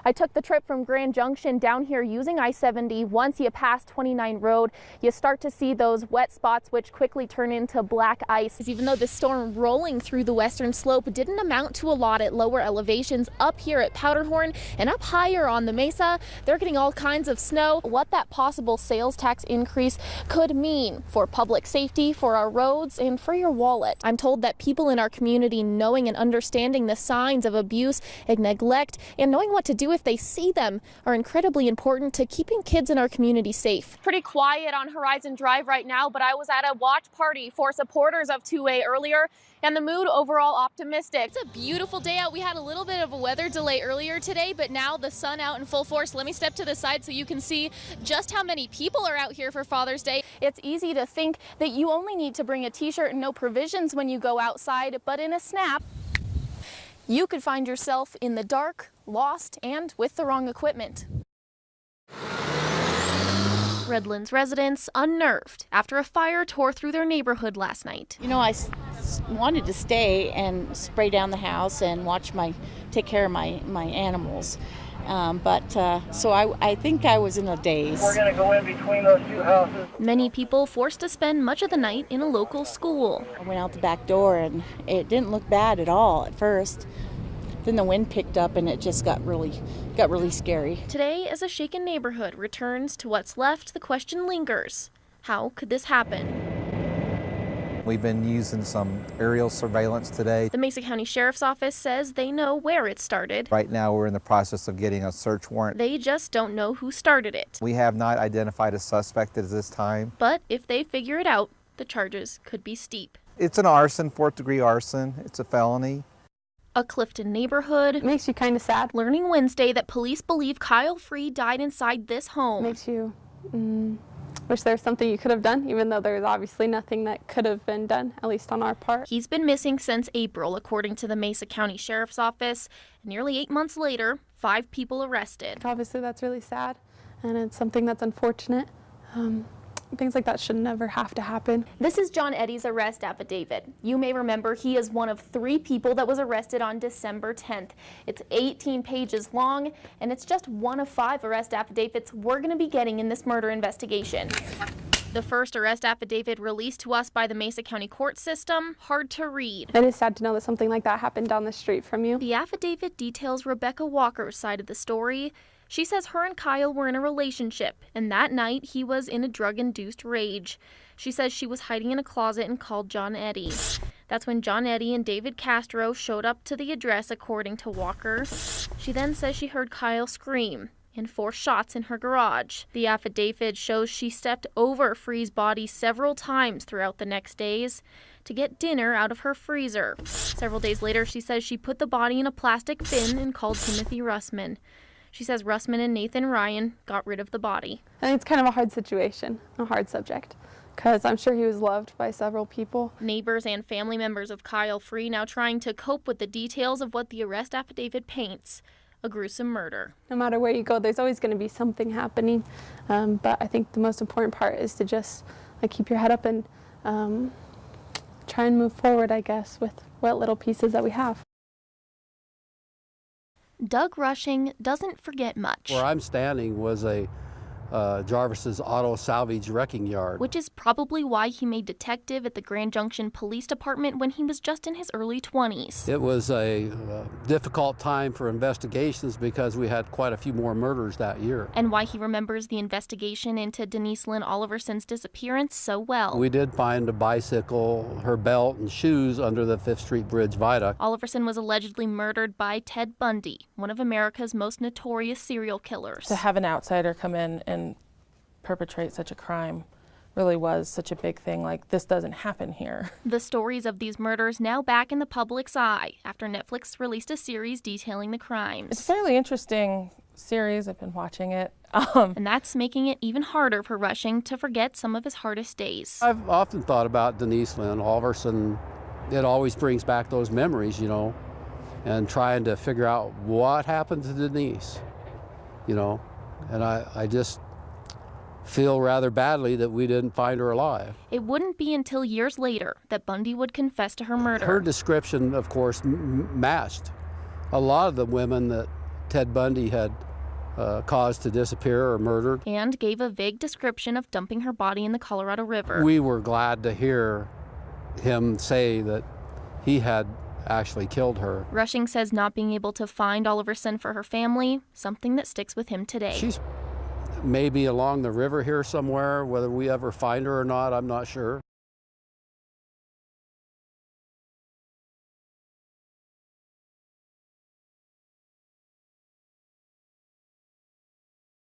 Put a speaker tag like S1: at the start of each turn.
S1: I took the trip from Grand Junction down here using I-70. Once you pass 29 Road, you start to see those wet spots which quickly turn into black ice. Even though the storm rolling through the western slope didn't amount to a lot at lower elevations, up here at Powderhorn and up higher on the mesa, they're getting all kinds of snow. What that possible sales tax increase could mean for public safety, for our roads, and for your wallet. I'm told that people in our community knowing and understanding the signs of abuse and neglect and knowing what to do if they see them are incredibly important to keeping kids in our community safe. Pretty quiet on Horizon Drive right now, but I was at a watch party for supporters of 2A earlier, and the mood overall optimistic. It's a beautiful day out. We had a little bit of a weather delay earlier today, but now the sun out in full force. Let me step to the side so you can see just how many people are out here for Father's Day. It's easy to think that you only need to bring a t-shirt and no provisions when you go outside, but in a snap, you could find yourself in the dark, lost, and with the wrong equipment. Redlands residents unnerved after a fire tore through their neighborhood last night.
S2: You know, I wanted to stay and spray down the house and take care of my animals. So I think I was in a daze.
S3: We're going to go in between those two houses.
S1: Many people forced to spend much of the night in a local school.
S2: I went out the back door and it didn't look bad at all at first. Then the wind picked up and it just got really scary.
S1: Today, as a shaken neighborhood returns to what's left, the question lingers. How could this happen?
S4: We've been using some aerial surveillance today.
S1: The Mesa County Sheriff's Office says they know where it started.
S4: Right now we're in the process of getting a search warrant.
S1: They just don't know who started it.
S4: We have not identified a suspect at this time.
S1: But if they figure it out, the charges could be steep.
S4: It's an arson, 4th degree arson. It's a felony.
S1: A Clifton neighborhood.
S5: It makes you kind of sad.
S1: Learning Wednesday that police believe Kyle Free died inside this home.
S5: Makes you wish there's something you could have done, even though there's obviously nothing that could have been done, at least on our part.
S1: He's been missing since April, according to the Mesa County Sheriff's Office. Nearly 8 months later, 5 people arrested.
S5: Obviously, that's really sad, and it's something that's unfortunate. Things like that should never have to happen.
S1: This is John Eddy's arrest affidavit. You may remember he is one of 3 people that was arrested on December 10th. It's 18 pages long, and it's just one of 5 arrest affidavits we're going to be getting in this murder investigation. The first arrest affidavit released to us by the Mesa County court system, hard to read.
S5: It is sad to know that something like that happened down the street from you.
S1: The affidavit details Rebecca Walker's side of the story. She says her and Kyle were in a relationship, and that night he was in a drug-induced rage. She says she was hiding in a closet and called John Eddy. That's when John Eddy and David Castro showed up to the address, according to Walker. She then says she heard Kyle scream and 4 shots in her garage. The affidavit shows she stepped over Free's body several times throughout the next days to get dinner out of her freezer. Several days later, she says she put the body in a plastic bin and called Timothy Russman. She says Russman and Nathan Ryan got rid of the body.
S5: I think it's kind of a hard situation, a hard subject, because I'm sure he was loved by several people.
S1: Neighbors and family members of Kyle Free now trying to cope with the details of what the arrest affidavit paints. A gruesome murder.
S5: No matter where you go, there's always going to be something happening. But I think the most important part is to just keep your head up and try and move forward, I guess, with what little pieces that we have.
S1: Doug Rushing doesn't forget much.
S6: Where I'm standing was a Jarvis's Auto Salvage Wrecking Yard.
S1: Which is probably why he made detective at the Grand Junction Police Department when he was just in his early 20s.
S6: It was a difficult time for investigations because we had quite a few more murders that year.
S1: And why he remembers the investigation into Denise Lynn Oliverson's disappearance so well.
S6: We did find a bicycle, her belt, and shoes under the 5th Street Bridge viaduct.
S1: Oliverson was allegedly murdered by Ted Bundy, one of America's most notorious serial killers.
S7: To have an outsider come in and perpetrate such a crime really was such a big thing. Like, this doesn't happen here.
S1: The stories of these murders now back in the public's eye after Netflix released a series detailing the crimes.
S7: It's a fairly interesting series. I've been watching it.
S1: And that's making it even harder for Rushing to forget some of his hardest days.
S6: I've often thought about Denise Lynn Oliverson. It always brings back those memories, you know, and trying to figure out what happened to Denise, you know, and I just feel rather badly that we didn't find her alive.
S1: It wouldn't be until years later that Bundy would confess to her murder.
S6: Her description, of course, matched a lot of the women that Ted Bundy had caused to disappear or murdered.
S1: And gave a vague description of dumping her body in the Colorado River.
S6: We were glad to hear him say that he had actually killed her.
S1: Rushing says not being able to find Oliver's son for her family, something that sticks with him today.
S6: She's maybe along the river here somewhere. Whether we ever find her or not, I'm not sure.